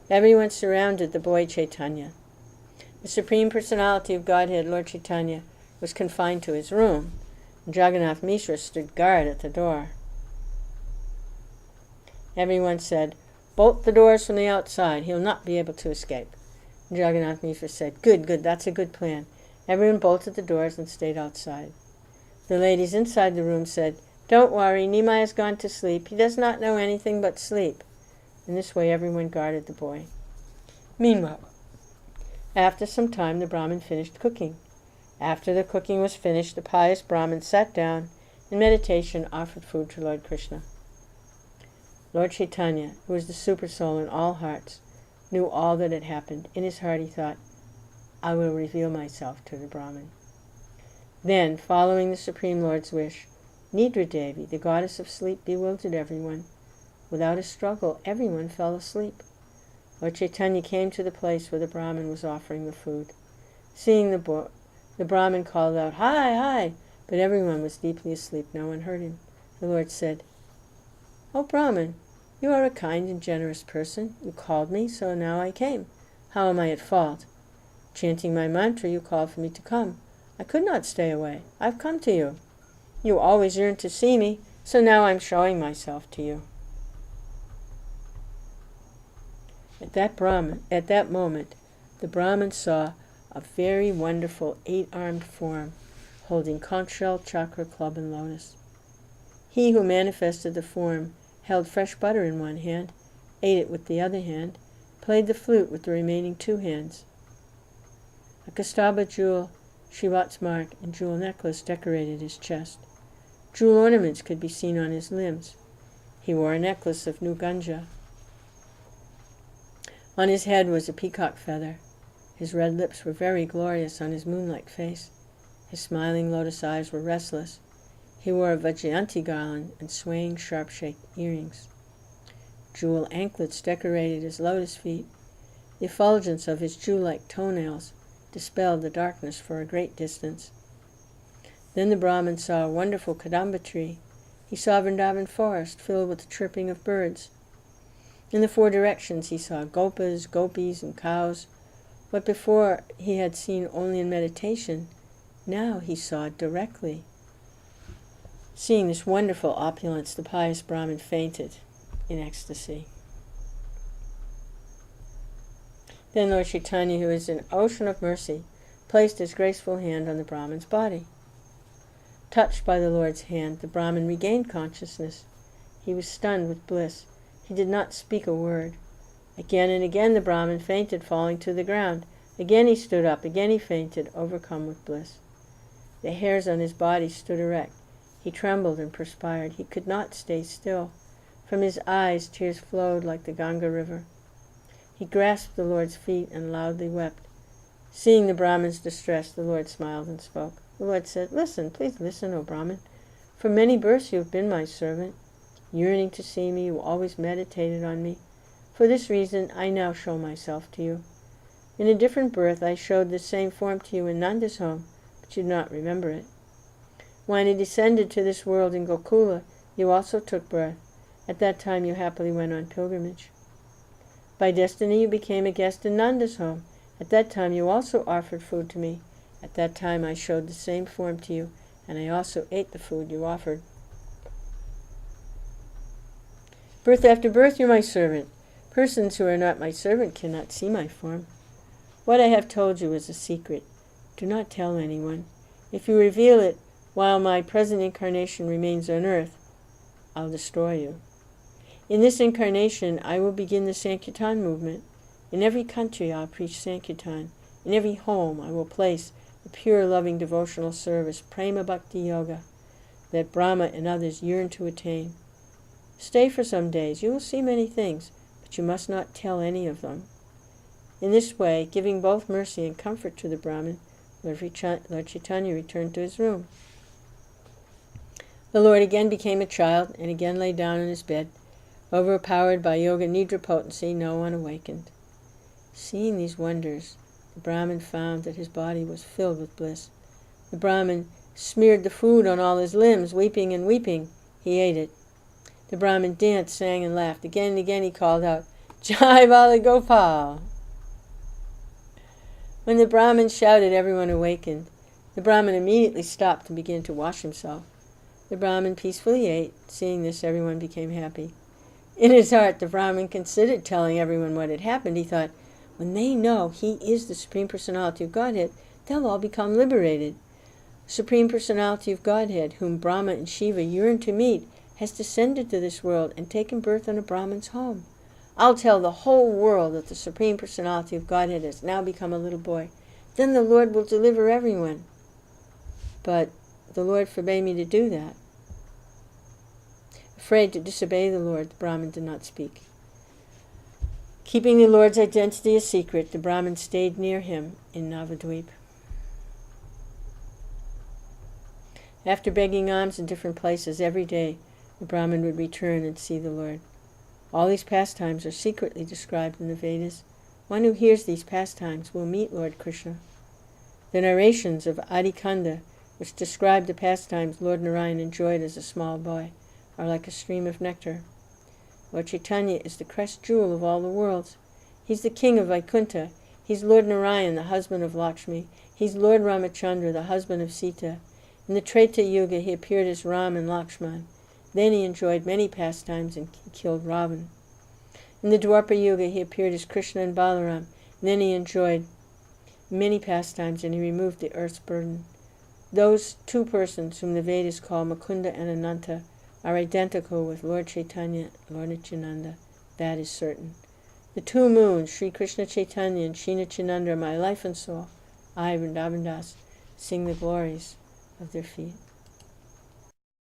Everyone surrounded the boy Chaitanya. The Supreme Personality of Godhead, Lord Chaitanya, was confined to his room, and Jagannath Mishra stood guard at the door. Everyone said, "Bolt the doors from the outside. He'll not be able to escape." And Jagannath Mishra said, Good, that's a good plan." Everyone bolted the doors and stayed outside. The ladies inside the room said, "Don't worry, Nimai has gone to sleep. He does not know anything but sleep." In this way everyone guarded the boy. Meanwhile, after some time the Brahmin finished cooking. After the cooking was finished, the pious Brahmin sat down in meditation, offered food to Lord Krishna. Lord Chaitanya, who is the super soul in all hearts, knew all that had happened. In his heart he thought, "I will reveal myself to the Brahmin." Then, following the Supreme Lord's wish, Nidra Devi, the goddess of sleep, bewildered everyone. Without a struggle, everyone fell asleep. Lord Chaitanya came to the place where the Brahmin was offering the food. Seeing the Brahmin called out, "Hi, hi!" But everyone was deeply asleep. No one heard him. The Lord said, "O Brahmin, you are a kind and generous person. You called me, so now I came. How am I at fault? Chanting my mantra, you called for me to come. I could not stay away. I've come to you. You always yearned to see me, so now I'm showing myself to you." At that moment, the Brahmin saw a very wonderful 8-armed form, holding conch shell, chakra, club, and lotus. He who manifested the form held fresh butter in one hand, ate it with the other hand, played the flute with the remaining 2 hands. A Kastaba jewel, Shivat's mark, and jewel necklace decorated his chest. Jewel ornaments could be seen on his limbs. He wore a necklace of new ganja. On his head was a peacock feather. His red lips were very glorious on his moon-like face. His smiling lotus eyes were restless. He wore a Vajjayanti garland and swaying sharp-shaped earrings. Jewel anklets decorated his lotus feet. The effulgence of his jewel-like toenails dispelled the darkness for a great distance. Then the Brahmin saw a wonderful kadamba tree. He saw Vrndavana forest filled with the chirping of birds. In the 4 directions he saw gopas, gopis, and cows. What before he had seen only in meditation, now he saw directly. Seeing this wonderful opulence, the pious Brahmin fainted in ecstasy. Then Lord Chaitanya, who is an ocean of mercy, placed his graceful hand on the Brahmin's body. Touched by the Lord's hand, the Brahmin regained consciousness. He was stunned with bliss. He did not speak a word. Again and again the Brahmin fainted, falling to the ground. Again he stood up. Again he fainted, overcome with bliss. The hairs on his body stood erect. He trembled and perspired. He could not stay still. From his eyes tears flowed like the Ganga river. He grasped the Lord's feet and loudly wept. Seeing the Brahmin's distress, the Lord smiled and spoke. The Lord said, "Listen, please listen, O Brahmin. For many births you have been my servant. Yearning to see me, you always meditated on me. For this reason, I now show myself to you. In a different birth, I showed the same form to you in Nanda's home, but you do not remember it. When I descended to this world in Gokula, you also took birth. At that time, you happily went on pilgrimage. By destiny, you became a guest in Nanda's home. At that time, you also offered food to me. At that time, I showed the same form to you, and I also ate the food you offered. Birth after birth, you're my servant. Persons who are not my servant cannot see my form. What I have told you is a secret. Do not tell anyone. If you reveal it while my present incarnation remains on earth, I'll destroy you. In this incarnation, I will begin the Sankirtan movement. In every country, I'll preach Sankirtan. In every home, I will place the pure, loving, devotional service, Prema Bhakti Yoga, that Brahma and others yearn to attain. Stay for some days. You will see many things, but you must not tell any of them." In this way, giving both mercy and comfort to the Brahmin, Lord Chaitanya returned to his room. The Lord again became a child and again lay down in his bed. Overpowered by yoga nidra potency, no one awakened. Seeing these wonders, the Brahmin found that his body was filled with bliss. The Brahmin smeared the food on all his limbs, weeping and weeping. He ate it. The Brahmin danced, sang, and laughed. Again and again he called out, Jai Bala Gopal. When the Brahmin shouted, everyone awakened. The Brahmin immediately stopped and began to wash himself. The Brahmin peacefully ate. Seeing this, everyone became happy. In his heart, the Brahmin considered telling everyone what had happened. He thought, when they know he is the Supreme Personality of Godhead, they'll all become liberated. The Supreme Personality of Godhead, whom Brahma and Shiva yearn to meet, has descended to this world and taken birth in a Brahmin's home. I'll tell the whole world that the Supreme Personality of Godhead has now become a little boy. Then the Lord will deliver everyone. But the Lord forbade me to do that. Afraid to disobey the Lord, the Brahmin did not speak. Keeping the Lord's identity a secret, the Brahmin stayed near him in Navadvip. After begging alms in different places every day, the Brahmin would return and see the Lord. All these pastimes are secretly described in the Vedas. One who hears these pastimes will meet Lord Krishna. The narrations of Adi-Khanda, which describe the pastimes Lord Narayan enjoyed as a small boy, are like a stream of nectar. Lord Chaitanya is the crest jewel of all the worlds. He's the king of Vaikuntha. He's Lord Narayan, the husband of Lakshmi. He's Lord Ramachandra, the husband of Sita. In the Treta Yuga, he appeared as Ram and Lakshman. Then he enjoyed many pastimes and killed Ravan. In the Dwapara Yuga, he appeared as Krishna and Balaram. Then he enjoyed many pastimes and he removed the earth's burden. Those two persons, whom the Vedas call Mukunda and Ananta, are identical with Lord Chaitanya and Lord Nityananda. That is certain. The two moons, Sri Krishna Chaitanya and Sri Nityananda, are my life and soul. I, Vrndavana Das, sing the glories of their feet.